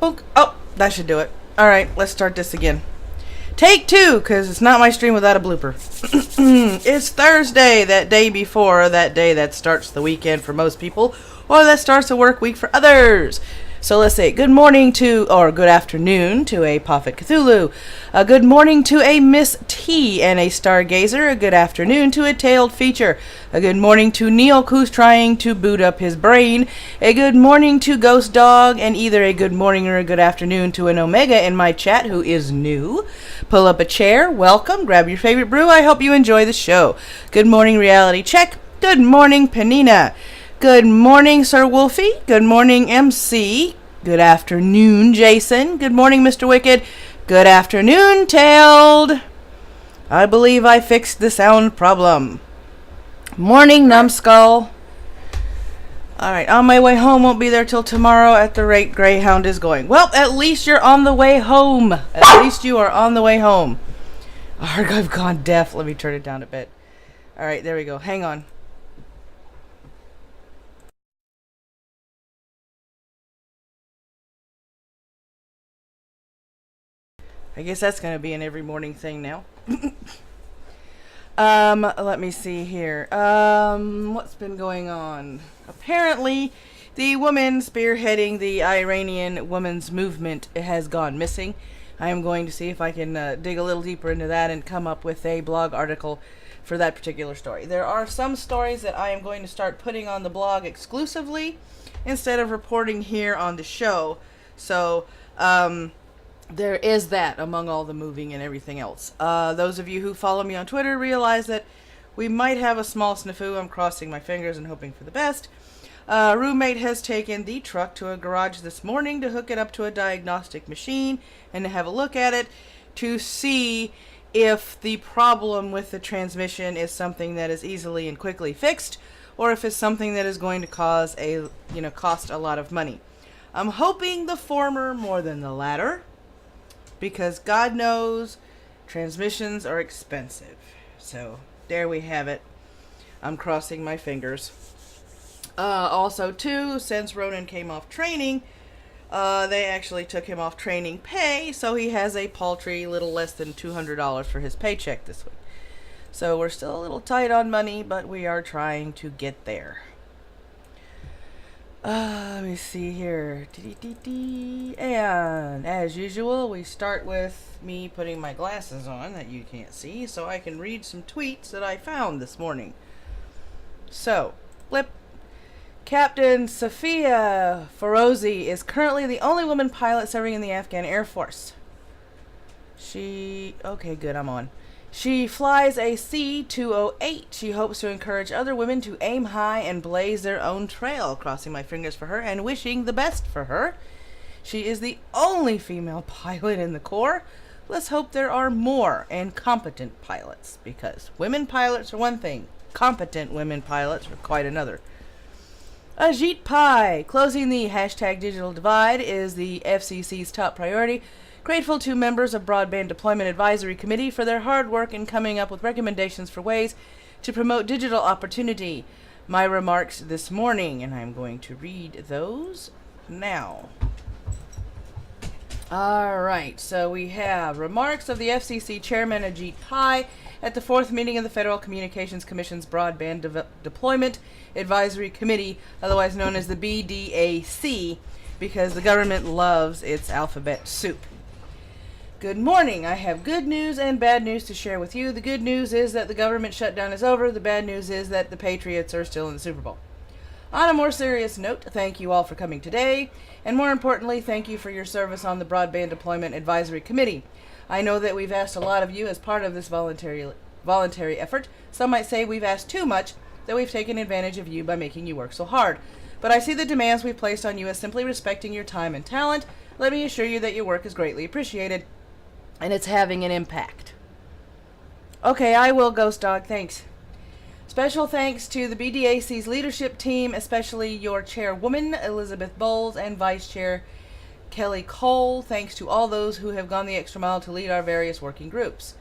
Oh, that should do it. Alright, let's start this again. Take two, because it's not my stream without a blooper. It's Thursday, that day before, that day that starts the weekend for most people, or that starts a work week for others. So let's say good morning to, or good afternoon to a Prophet Cthulhu, a good morning to a Miss T and a Stargazer, a good afternoon to a Tailed Feature, a good morning to Neil who's trying to boot up his brain, a good morning to Ghost Dog, and either a good morning or a good afternoon to an Omega in my chat who is new. Pull up a chair, welcome, grab your favorite brew, I hope you enjoy the show. Good morning Reality Check, good morning Panina. Good morning, Sir Wolfie. Good morning, MC. Good afternoon, Jason. Good morning, Mr. Wicked. Good afternoon, Tailed. I believe I fixed the sound problem. Morning, Numbskull. Alright, on my way home. Won't be there till tomorrow at the rate Greyhound is going. Well, at least you're on the way home. At least you are on the way home. Arg, I've gone deaf. Let me turn it down a bit. Alright, there we go. Hang on. I guess that's going to be an every morning thing now. Let me see here. What's been going on? Apparently, the woman spearheading the Iranian women's movement has gone missing. I am going to see if I can dig a little deeper into that and come up with a blog article for that particular story. There are some stories that I am going to start putting on the blog exclusively instead of reporting here on the show. So, there is that among all the moving and everything else. Those of you who follow me on Twitter realize that we might have a small snafu. I'm crossing my fingers and hoping for the best. Roommate has taken the truck to a garage this morning to hook it up to a diagnostic machine and to have a look at it to see if the problem with the transmission is something that is easily and quickly fixed or if it's something that is going to cost a lot of money. I'm hoping the former more than the latter, because God knows transmissions are expensive. So there we have it. I'm crossing my fingers. Also, too, since Ronan came off training, they actually took him off training pay, so he has a paltry little less than $200 for his paycheck this week. So we're still a little tight on money, but we are trying to get there. Let me see here. And as usual, we start with me putting my glasses on that you can't see so I can read some tweets that I found this morning. So, blip. Captain Safia Ferozi is currently the only woman pilot serving in the Afghan Air Force. Okay, good, I'm on. She flies a C-208. She hopes to encourage other women to aim high and blaze their own trail. Crossing my fingers for her and wishing the best for her. She is the only female pilot in the Corps. Let's hope there are more and competent pilots, because women pilots are one thing, competent women pilots are quite another. Ajit Pai. Closing the #digital divide is the FCC's top priority. Grateful to members of Broadband Deployment Advisory Committee for their hard work in coming up with recommendations for ways to promote digital opportunity. My remarks this morning, and I'm going to read those now. Alright, so we have remarks of the FCC Chairman Ajit Pai at the 4th meeting of the Federal Communications Commission's Broadband Deployment Advisory Committee, otherwise known as the BDAC, because the government loves its alphabet soup. Good morning. I have good news and bad news to share with you. The good news is that the government shutdown is over. The bad news is that the Patriots are still in the Super Bowl. On a more serious note, thank you all for coming today. And more importantly, thank you for your service on the Broadband Deployment Advisory Committee. I know that we've asked a lot of you as part of this voluntary effort. Some might say we've asked too much, that we've taken advantage of you by making you work so hard. But I see the demands we've placed on you as simply respecting your time and talent. Let me assure you that your work is greatly appreciated. And it's having an impact. Okay, I will, Ghost Dog. Thanks. Special thanks to the BDAC's leadership team, especially your chairwoman, Elizabeth Bowles, and vice chair, Kelly Cole. Thanks to all those who have gone the extra mile to lead our various working groups.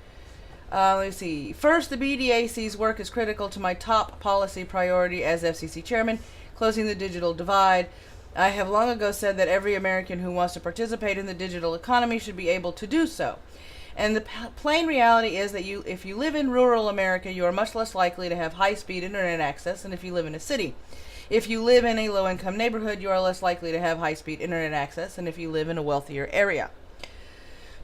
Let's see. First, the BDAC's work is critical to my top policy priority as FCC chairman, closing the digital divide. I have long ago said that every American who wants to participate in the digital economy should be able to do so. And the plain reality is that if you live in rural America, you are much less likely to have high-speed internet access than if you live in a city. If you live in a low-income neighborhood, you are less likely to have high-speed internet access than if you live in a wealthier area.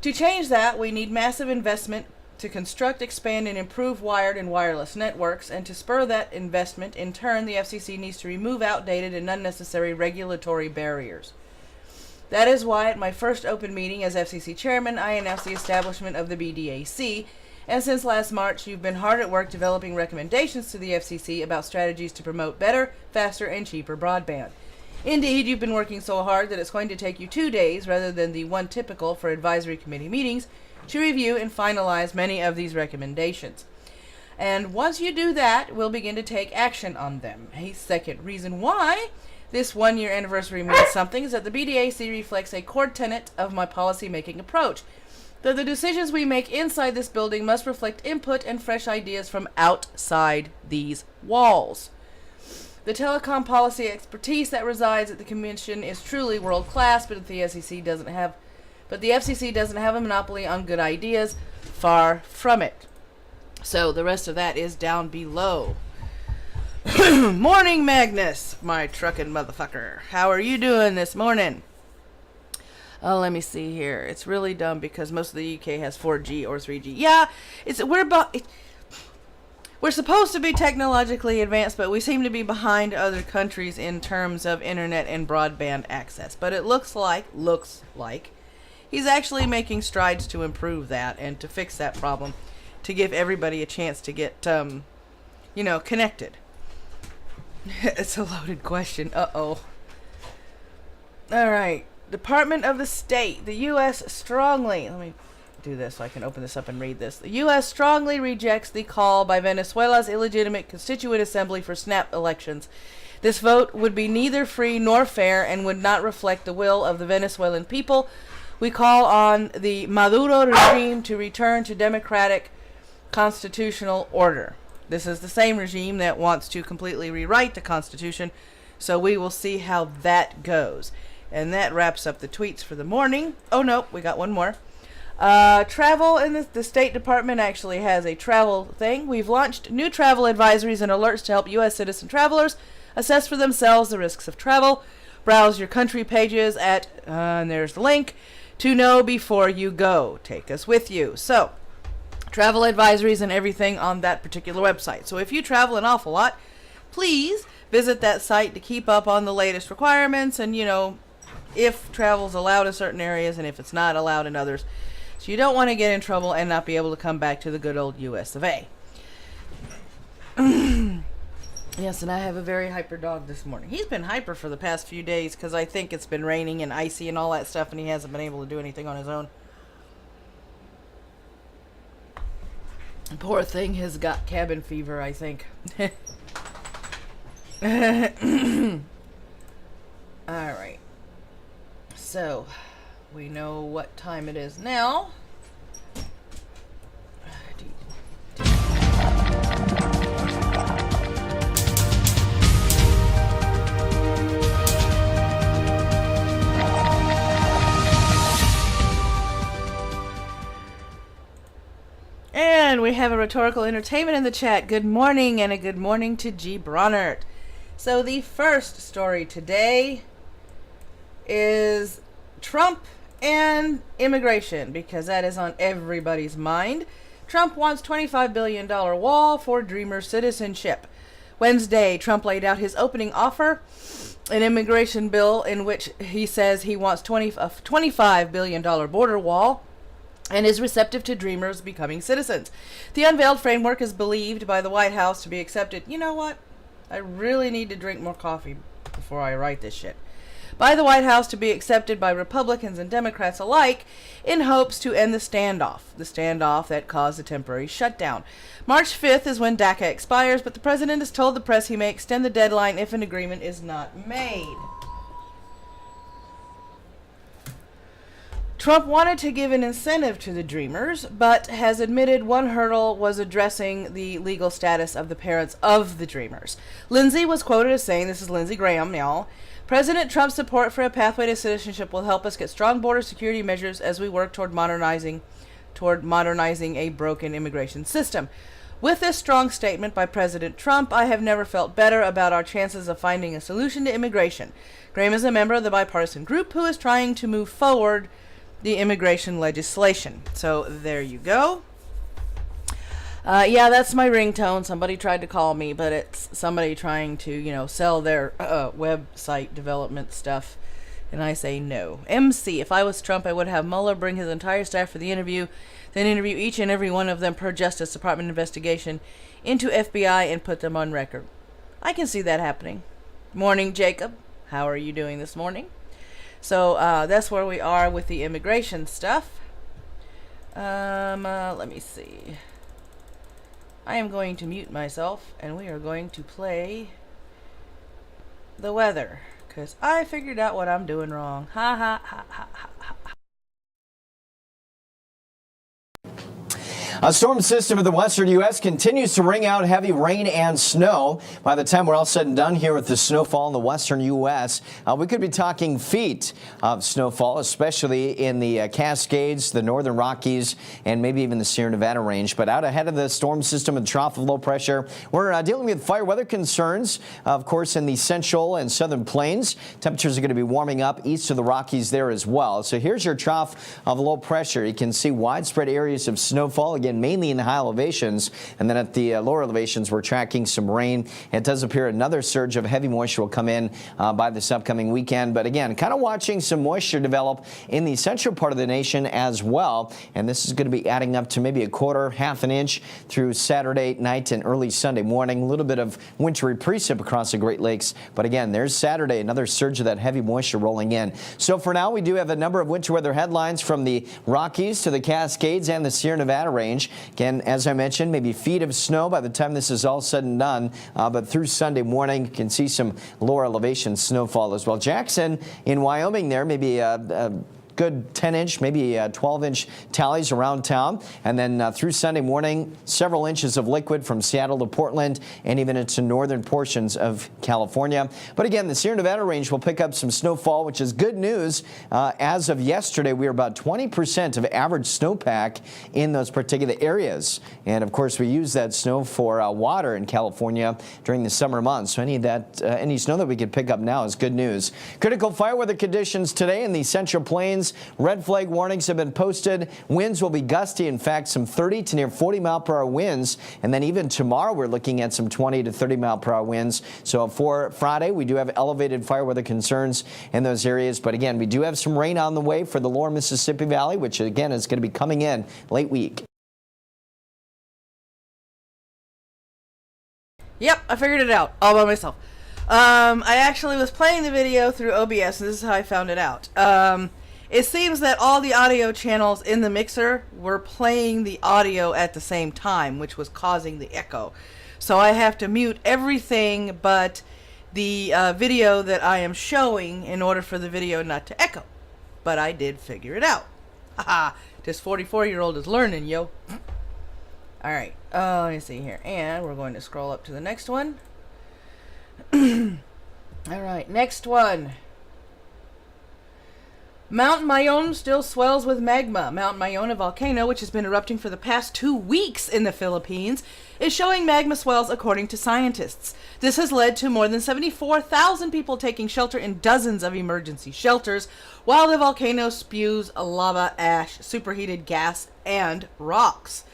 To change that, we need massive investment to construct, expand, and improve wired and wireless networks, and to spur that investment, in turn, the FCC needs to remove outdated and unnecessary regulatory barriers. That is why at my first open meeting as FCC chairman, I announced the establishment of the BDAC, and since last March, you've been hard at work developing recommendations to the FCC about strategies to promote better, faster, and cheaper broadband. Indeed, you've been working so hard that it's going to take you 2 days, rather than the one typical for advisory committee meetings, to review and finalize many of these recommendations. And once you do that, we'll begin to take action on them. A second reason why this one-year anniversary means something is that the BDAC reflects a core tenet of my policy-making approach, that the decisions we make inside this building must reflect input and fresh ideas from outside these walls. The telecom policy expertise that resides at the Commission is truly world-class, but the FCC doesn't have a monopoly on good ideas. Far from it. So the rest of that is down below. Morning, Magnus, my truckin' motherfucker. How are you doing this morning? Oh, let me see here. It's really dumb because most of the UK has 4G or 3G. Yeah, we're supposed to be technologically advanced, but we seem to be behind other countries in terms of internet and broadband access. But it looks like he's actually making strides to improve that and to fix that problem, to give everybody a chance to get, connected. It's a loaded question. Uh-oh. All right. Department of the State. The U.S. strongly... Let me do this so I can open this up and read this. The U.S. strongly rejects the call by Venezuela's illegitimate constituent assembly for snap elections. This vote would be neither free nor fair and would not reflect the will of the Venezuelan people. We call on the Maduro regime to return to democratic constitutional order. This is the same regime that wants to completely rewrite the Constitution, so we will see how that goes. And that wraps up the tweets for the morning. Oh, no, we got one more. Travel, and the State Department actually has a travel thing. We've launched new travel advisories and alerts to help U.S. citizen travelers assess for themselves the risks of travel. Browse your country pages at, and there's the link, to know before you go. Take us with you. So, travel advisories and everything on that particular website. So if you travel an awful lot, please visit that site to keep up on the latest requirements and, if travel's allowed in certain areas and if it's not allowed in others. So you don't want to get in trouble and not be able to come back to the good old US of A. Yes, and I have a very hyper dog this morning. He's been hyper for the past few days because I think it's been raining and icy and all that stuff, and he hasn't been able to do anything on his own. Poor thing has got cabin fever, I think. Alright. So, we know what time it is now. And we have a rhetorical entertainment in the chat. Good morning, and a good morning to G. Bronert. So the first story today is Trump and immigration, because that is on everybody's mind. Trump wants $25 billion wall for Dreamer citizenship. Wednesday, Trump laid out his opening offer, an immigration bill in which he says he wants a $25 billion border wall and is receptive to Dreamers becoming citizens. The unveiled framework is believed by the White House to be accepted. You know what? I really need to drink more coffee before I write this shit. By the White House to be accepted by Republicans and Democrats alike in hopes to end the standoff that caused a temporary shutdown. March 5th is when DACA expires, but the president has told the press he may extend the deadline if an agreement is not made. Trump wanted to give an incentive to the Dreamers, but has admitted one hurdle was addressing the legal status of the parents of the Dreamers. Lindsay was quoted as saying, this is Lindsey Graham now, President Trump's support for a pathway to citizenship will help us get strong border security measures as we work toward modernizing a broken immigration system. With this strong statement by President Trump, I have never felt better about our chances of finding a solution to immigration. Graham is a member of the bipartisan group who is trying to move forward the immigration legislation. So there you go. Yeah, that's my ringtone. Somebody tried to call me, but it's somebody trying to, sell their website development stuff. And I say no. MC, if I was Trump, I would have Mueller bring his entire staff for the interview, then interview each and every one of them per Justice Department investigation into FBI and put them on record. I can see that happening. Morning, Jacob. How are you doing this morning? So that's where we are with the immigration stuff. Let me see. I am going to mute myself, and we are going to play the weather, because I figured out what I'm doing wrong. Ha ha ha ha ha ha. A storm system of the western U.S. continues to bring out heavy rain and snow. By the time we're all said and done here with the snowfall in the western U.S., we could be talking feet of snowfall, especially in the Cascades, the northern Rockies, and maybe even the Sierra Nevada range. But out ahead of the storm system and trough of low pressure, we're dealing with fire weather concerns, of course, in the central and southern plains. Temperatures are going to be warming up east of the Rockies there as well. So here's your trough of low pressure. You can see widespread areas of snowfall, again, mainly in the high elevations, and then at the lower elevations we're tracking some rain. It does appear another surge of heavy moisture will come in by this upcoming weekend, but again, kind of watching some moisture develop in the central part of the nation as well, and this is going to be adding up to maybe a quarter, half an inch through Saturday night and early Sunday morning. A little bit of wintry precip across the Great Lakes, but again, there's Saturday, another surge of that heavy moisture rolling in. So for now, we do have a number of winter weather headlines from the Rockies to the Cascades and the Sierra Nevada range. Again, as I mentioned, maybe feet of snow by the time this is all said and done, but through Sunday morning, you can see some lower elevation snowfall as well. Jackson in Wyoming there, maybe good 10-inch, maybe 12-inch tallies around town. And then through Sunday morning, several inches of liquid from Seattle to Portland and even into northern portions of California. But again, the Sierra Nevada range will pick up some snowfall, which is good news. As of yesterday, we were about 20% of average snowpack in those particular areas. And of course, we use that snow for water in California during the summer months. So any snow that we could pick up now is good news. Critical fire weather conditions today in the central plains. Red flag warnings have been posted. Winds will be gusty. In fact, some 30 to near 40 mile per hour winds. And then even tomorrow, we're looking at some 20 to 30 mile per hour winds. So for Friday, we do have elevated fire weather concerns in those areas. But again, we do have some rain on the way for the lower Mississippi Valley, which again is going to be coming in late week. Yep, I figured it out all by myself. I actually was playing the video through OBS, and this is how I found it out. It seems that all the audio channels in the mixer were playing the audio at the same time, which was causing the echo. So I have to mute everything but the video that I am showing in order for the video not to echo. But I did figure it out. Haha, this 44-year-old is learning, yo. Alright, let me see here. And we're going to scroll up to the next one. Alright, next one. Mount Mayon still swells with magma. Mount Mayon, a volcano which has been erupting for the past 2 weeks in the Philippines, is showing magma swells according to scientists. This has led to more than 74,000 people taking shelter in dozens of emergency shelters, while the volcano spews lava, ash, superheated gas, and rocks.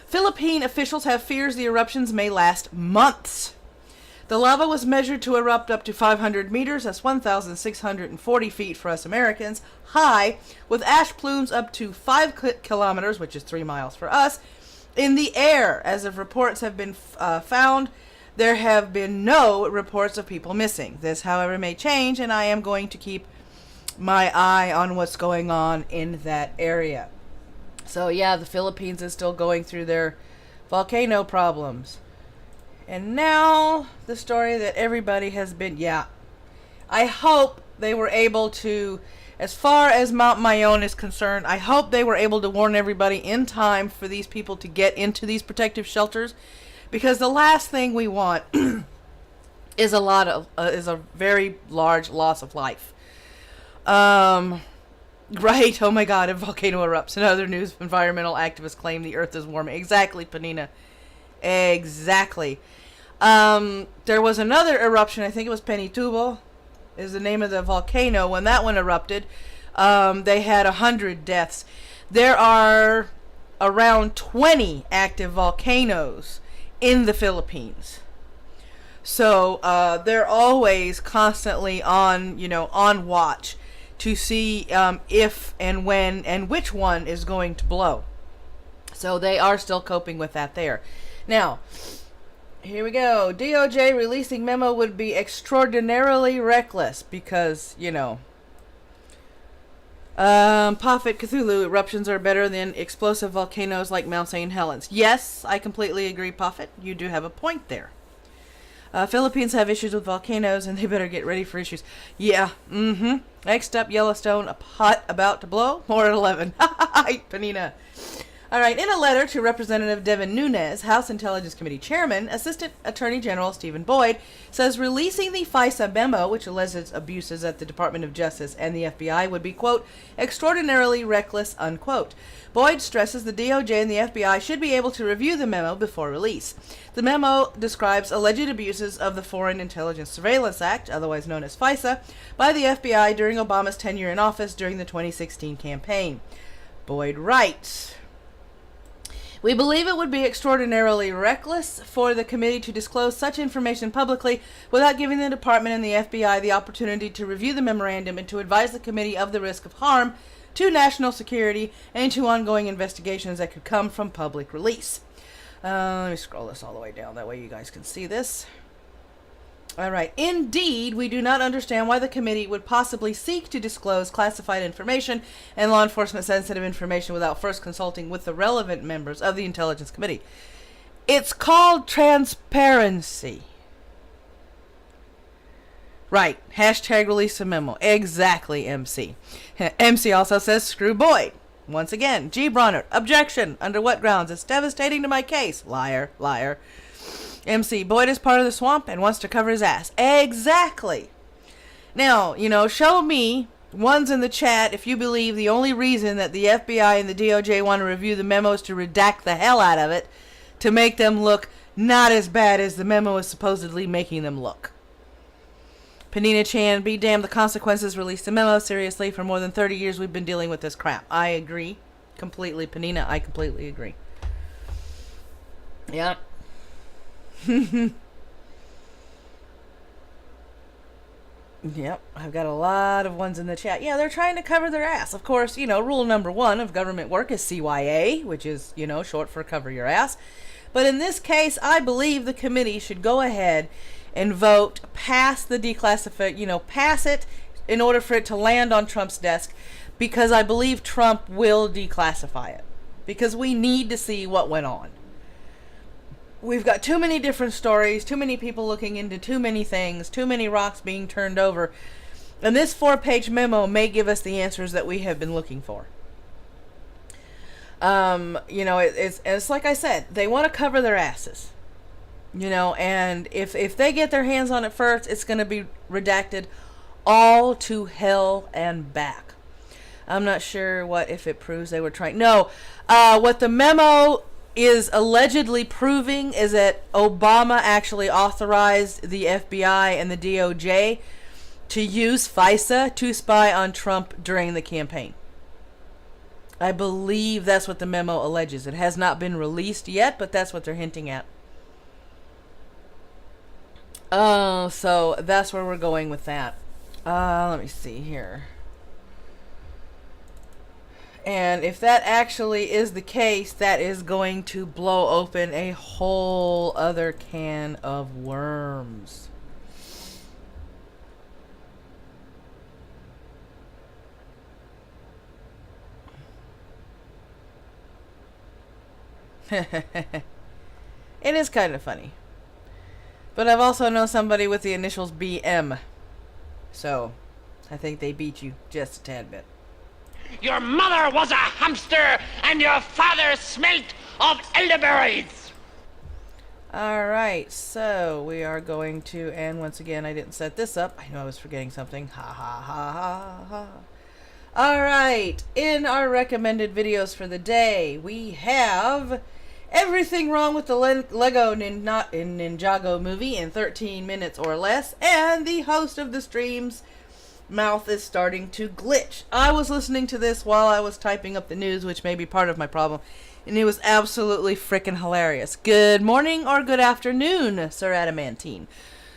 Philippine officials have fears the eruptions may last months. The lava was measured to erupt up to 500 meters, that's 1,640 feet for us Americans, high, with ash plumes up to 5 kilometers, which is 3 miles for us, in the air. As of reports have been found, there have been no reports of people missing. This, however, may change, and I am going to keep my eye on what's going on in that area. So yeah, the Philippines is still going through their volcano problems. And now, the story that everybody has been, I hope they were able to As far as Mount Mayon is concerned, I hope they were able to warn everybody in time for these people to get into these protective shelters, because the last thing we want is a very large loss of life. Right. Oh my God, a volcano erupts. In other news, environmental activists claim the earth is warming. Exactly, Panina. Exactly. There was another eruption, I think it was Pinatubo, is the name of the volcano. When that one erupted, they had 100 deaths. There are around 20 active volcanoes in the Philippines. So, they're always constantly on watch to see if and when and which one is going to blow. So they are still coping with that there. Now, here we go. DOJ releasing memo would be extraordinarily reckless because, Prophet Cthulhu, eruptions are better than explosive volcanoes like Mount St. Helens. Yes, I completely agree, Prophet. You do have a point there. Philippines have issues with volcanoes, and they better get ready for issues. Yeah, Next up, Yellowstone, a pot about to blow. More at 11. Panina. All right, in a letter to Representative Devin Nunes, House Intelligence Committee Chairman, Assistant Attorney General Stephen Boyd says releasing the FISA memo, which alleges abuses at the Department of Justice and the FBI, would be, quote, extraordinarily reckless, unquote. Boyd stresses the DOJ and the FBI should be able to review the memo before release. The memo describes alleged abuses of the Foreign Intelligence Surveillance Act, otherwise known as FISA, by the FBI during Obama's tenure in office during the 2016 campaign. Boyd writes, we believe it would be extraordinarily reckless for the committee to disclose such information publicly without giving the department and the FBI the opportunity to review the memorandum and to advise the committee of the risk of harm to national security and to ongoing investigations that could come from public release. Let me scroll this all the way down. That way you guys can see this. All right. Indeed, we do not understand why the committee would possibly seek to disclose classified information and law enforcement sensitive information without first consulting with the relevant members of the Intelligence Committee. It's called transparency. Right. Hashtag release a memo. Exactly, MC. MC also says, screw Boyd. Once again, G. Bronner. Objection. Under what grounds? It's devastating to my case. Liar. Liar. MC. Boyd is part of the swamp and wants to cover his ass. Exactly. Now, show me ones in the chat if you believe the only reason that the FBI and the DOJ want to review the memo is to redact the hell out of it to make them look not as bad as the memo is supposedly making them look. Panina Chan, be damned, the consequences, released the memo. Seriously, for more than 30 years we've been dealing with this crap. I agree. Completely, Panina, I completely agree. Yeah. Yep, I've got a lot of ones in the chat. Yeah, they're trying to cover their ass. Of course, rule number 1 of government work is CYA, which is, short for cover your ass. But in this case, I believe the committee should go ahead and vote past the pass it in order for it to land on Trump's desk, because I believe Trump will declassify it. Because we need to see what went on. We've got too many different stories, too many people looking into too many things, too many rocks being turned over. And this 4-page memo may give us the answers that we have been looking for. It's like I said, they want to cover their asses. And if they get their hands on it first, it's going to be redacted all to hell and back. I'm not sure if it proves they were trying. No, what the memo is allegedly proving is that Obama actually authorized the FBI and the DOJ to use FISA to spy on Trump during the campaign. I believe that's what the memo alleges. It has not been released yet, but that's what they're hinting at. So that's where we're going with that. Let me see here. And if that actually is the case, that is going to blow open a whole other can of worms. It is kind of funny. But I've also known somebody with the initials BM. So, I think they beat you just a tad bit. Your mother was a hamster, and your father smelt of elderberries. Alright, so we are going to, and once again, I didn't set this up. I know I was forgetting something. Ha ha ha ha ha. Alright, in our recommended videos for the day, we have Everything Wrong with the Lego Ninjago movie in 13 minutes or less, and the host of the stream's mouth is starting to glitch. I was listening to this while I was typing up the news, which may be part of my problem, and it was absolutely freaking hilarious. Good morning or good afternoon, Sir Adamantine.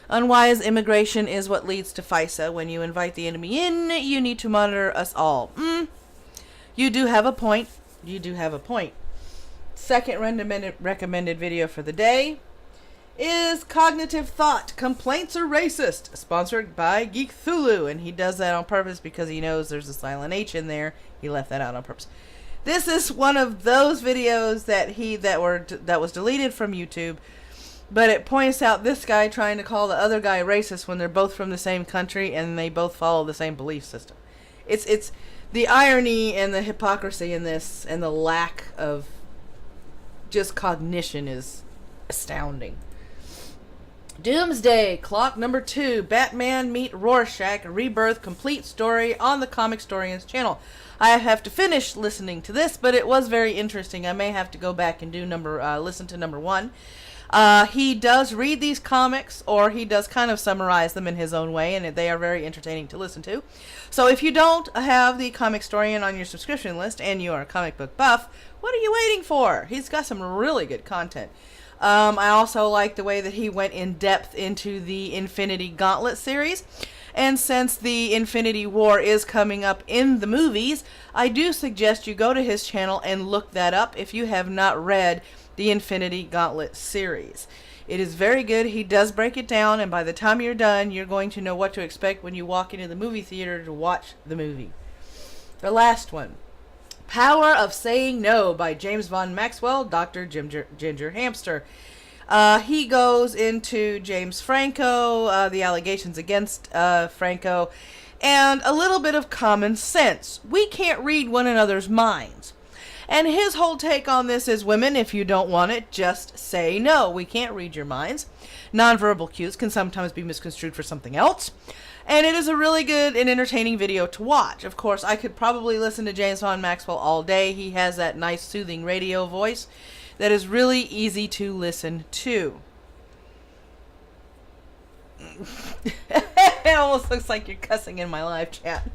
Unwise immigration is what leads to FISA. When you invite the enemy in, you need to monitor us all. You do have a point. You do have a point. Second recommended video for the day is Cognitive Thought. Complaints are racist. Sponsored by Geek Thulu. And he does that on purpose because he knows there's a silent H in there. He left that out on purpose. This is one of those videos that was deleted from YouTube. But it points out this guy trying to call the other guy racist when they're both from the same country and they both follow the same belief system. It's the irony and the hypocrisy in this and the lack of just cognition is astounding. Doomsday Clock number 2, Batman meet Rorschach, Rebirth complete story on the Comicstorian's channel. I have to finish listening to this, but it was very interesting. I may have to go back and do listen to number 1. He does read these comics, or he does kind of summarize them in his own way, and they are very entertaining to listen to. So if you don't have the Comicstorian on your subscription list and you are a comic book buff, what are you waiting for? He's got some really good content. I also like the way that he went in depth into the Infinity Gauntlet series. And since the Infinity War is coming up in the movies, I do suggest you go to his channel and look that up if you have not read the Infinity Gauntlet series. It is very good. He does break it down, and by the time you're done, you're going to know what to expect when you walk into the movie theater to watch the movie. The last one, Power of Saying No by James Von Maxwell, Dr. Ginger Hamster. He goes into James Franco, the allegations against Franco, and a little bit of common sense. We can't read one another's minds. And his whole take on this is, women, if you don't want it, just say no. We can't read your minds. Nonverbal cues can sometimes be misconstrued for something else. And it is a really good and entertaining video to watch. Of course, I could probably listen to James Von Maxwell all day. He has that nice, soothing radio voice that is really easy to listen to. It almost looks like you're cussing in my live chat.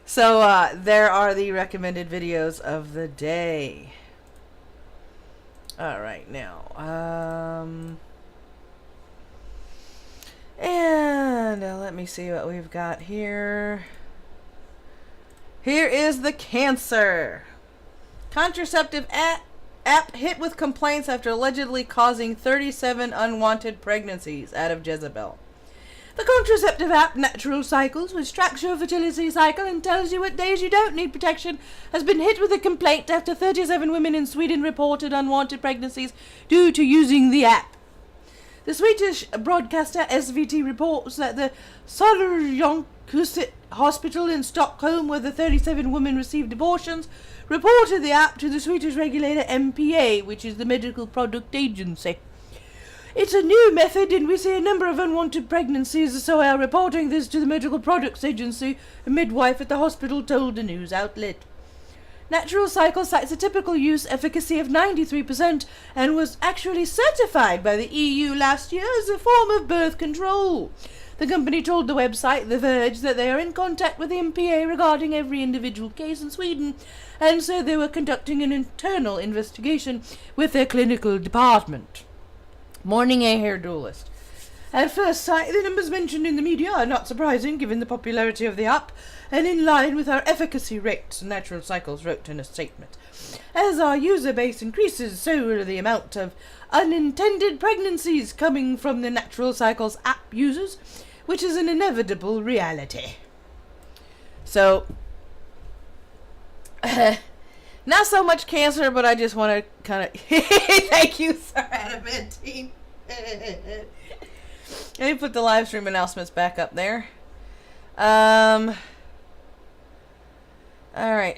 So, there are the recommended videos of the day. Alright, now, and let me see what we've got here. Here is the cancer. Contraceptive app hit with complaints after allegedly causing 37 unwanted pregnancies out of Jezebel. The contraceptive app Natural Cycles, which tracks your fertility cycle and tells you what days you don't need protection, has been hit with a complaint after 37 women in Sweden reported unwanted pregnancies due to using the app. The Swedish broadcaster SVT reports that the Söderjönkhus hospital in Stockholm, where the 37 women received abortions, reported the app to the Swedish regulator MPA, which is the Medical Product Agency. It's a new method and we see a number of unwanted pregnancies, so we are reporting this to the Medical Products Agency, a midwife at the hospital told a news outlet. Natural Cycle cites a typical use efficacy of 93% and was actually certified by the EU last year as a form of birth control. The company told the website The Verge that they are in contact with the MPA regarding every individual case in Sweden, and so they were conducting an internal investigation with their clinical department. Morning A Hair Duelist. At first sight, the numbers mentioned in the media are not surprising given the popularity of the app and in line with our efficacy rates, Natural Cycles wrote in a statement. As our user base increases, so will the amount of unintended pregnancies coming from the Natural Cycles app users, which is an inevitable reality. So, not so much cancer, but I just want to kind of... Thank you, Sir Adamantine. Let me put the live stream announcements back up there. Alright,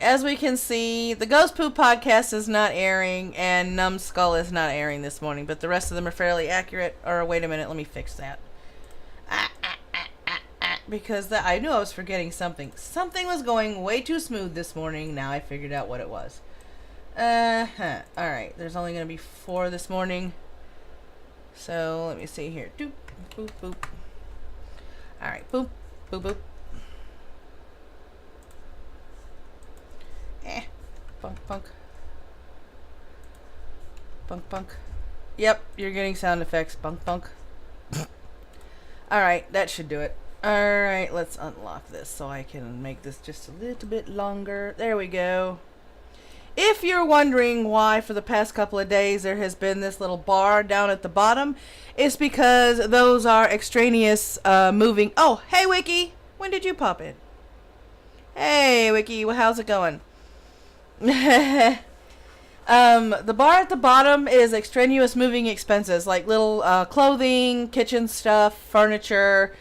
as we can see, the Ghost Poop podcast is not airing, and Numbskull is not airing this morning, but the rest of them are fairly accurate. Or, wait a minute, let me fix that. Because I knew I was forgetting something. Something was going way too smooth this morning. Now I figured out what it was. Alright, there's only going to be 4 this morning. So, let me see here. Doop, boop, boop. Alright, boop, boop, boop. Bunk, bunk. Bunk, bunk. Yep, you're getting sound effects. Bunk, bunk. Alright, that should do it. Alright, let's unlock this so I can make this just a little bit longer. There we go. If you're wondering why for the past couple of days there has been this little bar down at the bottom, it's because those are extraneous moving... Oh, hey Wiki! When did you pop in? Hey Wiki, well, how's it going? The bar at the bottom is extraneous moving expenses, like little clothing, kitchen stuff, furniture,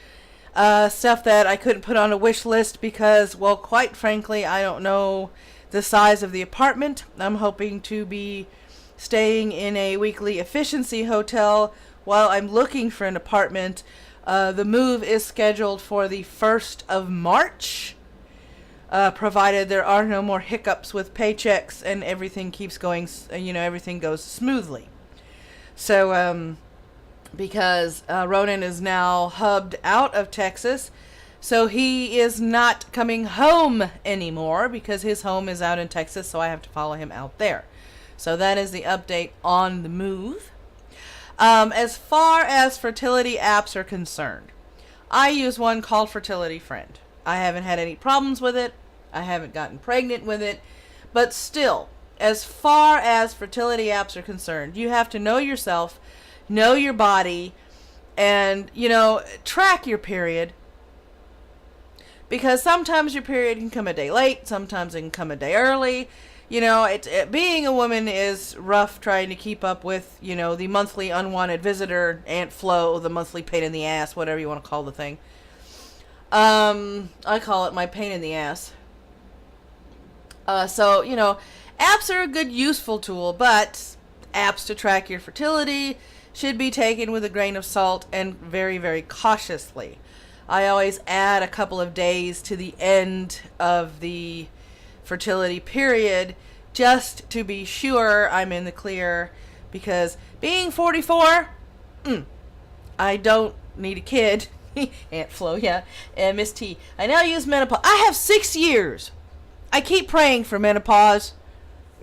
stuff that I couldn't put on a wish list because, well, quite frankly, I don't know the size of the apartment. I'm hoping to be staying in a weekly efficiency hotel while I'm looking for an apartment. The move is scheduled for the 1st of March. Provided there are no more hiccups with paychecks and everything keeps going, everything goes smoothly. So, because Ronan is now hubbed out of Texas, so he is not coming home anymore because his home is out in Texas, so I have to follow him out there. So that is the update on the move. As far as fertility apps are concerned, I use one called Fertility Friend. I haven't had any problems with it. I haven't gotten pregnant with it. But still, as far as fertility apps are concerned, you have to know yourself, know your body, and, track your period. Because sometimes your period can come a day late, sometimes it can come a day early. Being a woman is rough trying to keep up with, the monthly unwanted visitor, Aunt Flo, the monthly pain in the ass, whatever you want to call the thing. I call it my pain in the ass. So, apps are a good, useful tool, but apps to track your fertility should be taken with a grain of salt and very, very cautiously. I always add a couple of days to the end of the fertility period just to be sure I'm in the clear, because being 44, I don't need a kid. Aunt Flo, yeah. And Miss T. I now use menopause. I have 6 years. I keep praying for menopause.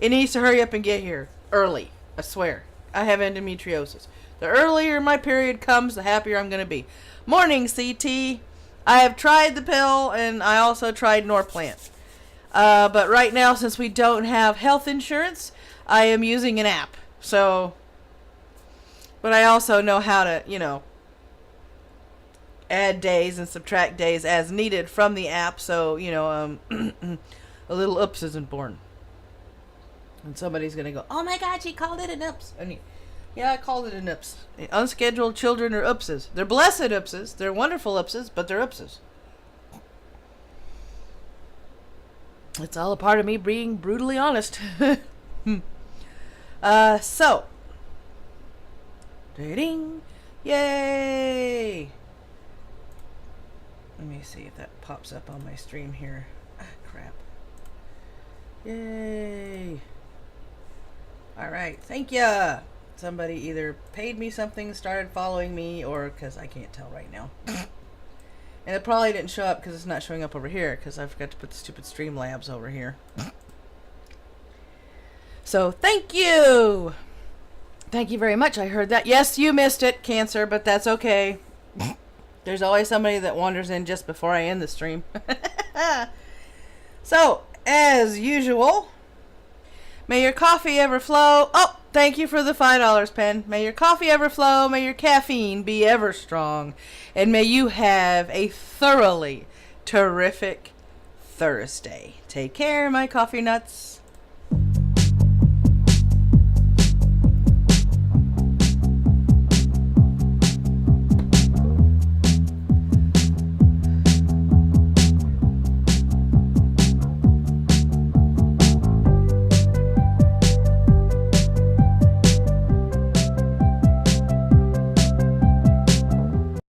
It needs to hurry up and get here. Early. I swear. I have endometriosis. The earlier my period comes, the happier I'm going to be. Morning, CT. I have tried the pill, and I also tried Norplant. But right now, since we don't have health insurance, I am using an app. So, but I also know how to, add days and subtract days as needed from the app, so a little oops isn't born. And somebody's gonna go, oh my god, she called it an oops. Yeah, I called it an oops. Unscheduled children are oopses. They're blessed oopses. They're wonderful oopses, but they're oopses. It's all a part of me being brutally honest. So. Ding. Yay! Let me see if that pops up on my stream here. Crap. Yay! Alright, thank ya! Somebody either paid me something, started following me, or because I can't tell right now. And it probably didn't show up because it's not showing up over here, because I forgot to put the stupid Streamlabs over here. So, thank you! Thank you very much, I heard that. Yes, you missed it, Cancer, but that's okay. There's always somebody that wanders in just before I end the stream. So, as usual, may your coffee ever flow. Oh, thank you for the $5, Pen. May your coffee ever flow. May your caffeine be ever strong. And may you have a thoroughly terrific Thursday. Take care, my coffee nuts.